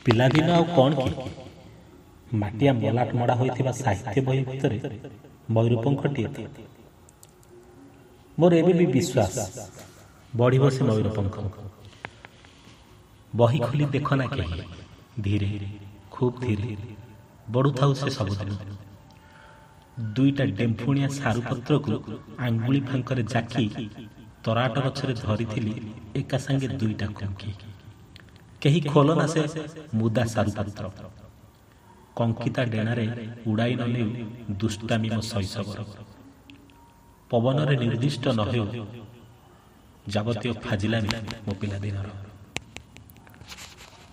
ପିଲାଦିନ ଆଉ କ'ଣ କି ମାଟିଆ ମଲାଟ ମଡ଼ା ହୋଇଥିବା ସାହିତ୍ୟ ବହି ଭିତରେ ମୟୂରପଙ୍ଖଟିଏ ଥାଏ। ମୋର ଏବେ ବି ବିଶ୍ୱାସ ବଢ଼ିବ ସେ ମୟୂରପଙ୍ଖ। ବହି ଖୋଲି ଦେଖ ନା କେହି, ଧୀରେ ଖୁବ୍ ଧୀରେ ବଢ଼ୁଥାଉ ସେ ସବୁଦିନ। ଦୁଇଟା ଡେମ୍ଫୁଣିଆ ସାରୁପତ୍ରକୁ ଆଙ୍ଗୁଳି ଫାଙ୍କରେ ଜାକି ତରାଟ ଗଛରେ ଧରିଥିଲି ଏକା ସାଙ୍ଗେ ଦୁଇଟା କଙ୍କି। କେହି ଖୋଲ ନା ସେ ମୁଦା ସାରୁପତ୍ର। କଙ୍କିତା ଡେଣାରେ ଉଡ଼ାଇ ନ ନେଉ ଦୁଷ୍ଟାମି ମୋ ଶୈଶବର। ପବନରେ ନିର୍ଦ୍ଦିଷ୍ଟ ନ ହେଉ ଯାବତୀୟ ଫାଜିଲାମି ମୋ ପିଲାଦିନର।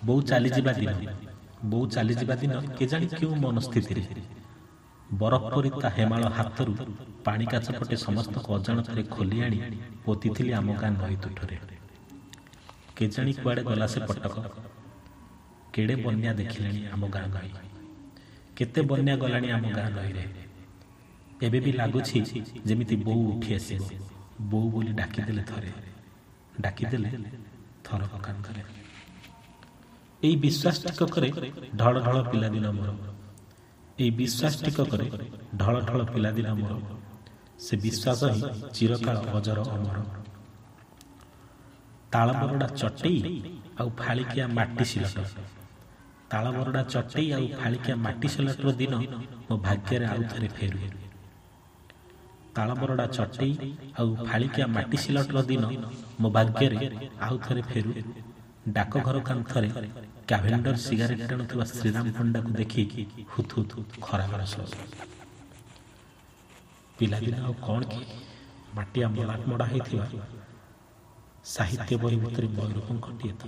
ବୋଉ ଚାଲିଯିବା ଦିନ କେଜାଣି କେଉଁ ମନସ୍ଥିତିରେ ବରଫ ପରି ତା ହେମାଳ ହାତରୁ ପାଣି କାଚ ପଟେ ସମସ୍ତଙ୍କୁ ଅଜାଣତରେ ଖୋଲି ଆଣି ପୋତିଥିଲି ଆମ ଗାଁ ନଈ ତୁଠରେ। କେଜାଣି କୁଆଡ଼େ ଗଲା ସେ ପଟକ। କେଡ଼େ ବନ୍ୟା ଦେଖିଲେଣି ଆମ ଗାଁ ନଈ। କେତେ ବନ୍ୟା ଗଲାଣି ଆମ ଗାଁ ନଈରେ। ଏବେ ବି ଲାଗୁଛି ଯେମିତି ବୋଉ ଉଠି ଆସିବ। ବୋଉ ବୋଲି ଡାକିଦେଲେ ଥରକ କାନ୍ଧରେ। ଏଇ ବିଶ୍ୱାସ ଟିକକରେ ଢଳ ଢଳ ପିଲାଦିନ ମୋର। ସେ ବିଶ୍ୱାସ ହିଁ ଚିରକାଳ ଅଜର ଅମର। ତାଳବରଡ଼ା ଚଟେଇ ଆଉ ଫାଳିକିଆ ମାଟି ସିଲଟର ଦିନ ମୋ ଭାଗ୍ୟରେ ଆଉ ଥରେ ଫେରୁ। ତାଳବରଡ଼ା ଚଟେଇ ଆଉ ଫାଳିକିଆ ମାଟି ସିଲଟର ଦିନ ମୋ ଭାଗ୍ୟରେ ଆଉ ଥରେ ଫେରୁ। ଡାକଘର କାନ୍ଥରେ କ୍ୟାଭେଣ୍ଡର ସିଗାରେଟ୍ ଟାଣୁଥିବା ଶ୍ରୀରାମ ପଣ୍ଡାକୁ ଦେଖି ହୁତୁ ହୁତୁ ଖରା ବରସ। ପିଲାଦିନ ଆଉ କ'ଣ କି ମାଟିଆ ମଲାଟ ମଡ଼ା ହେଇଥିବା ସାହିତ୍ୟ ବହି ଭିତରେ ମୟୂରପଙ୍ଖଟିଏ ତ।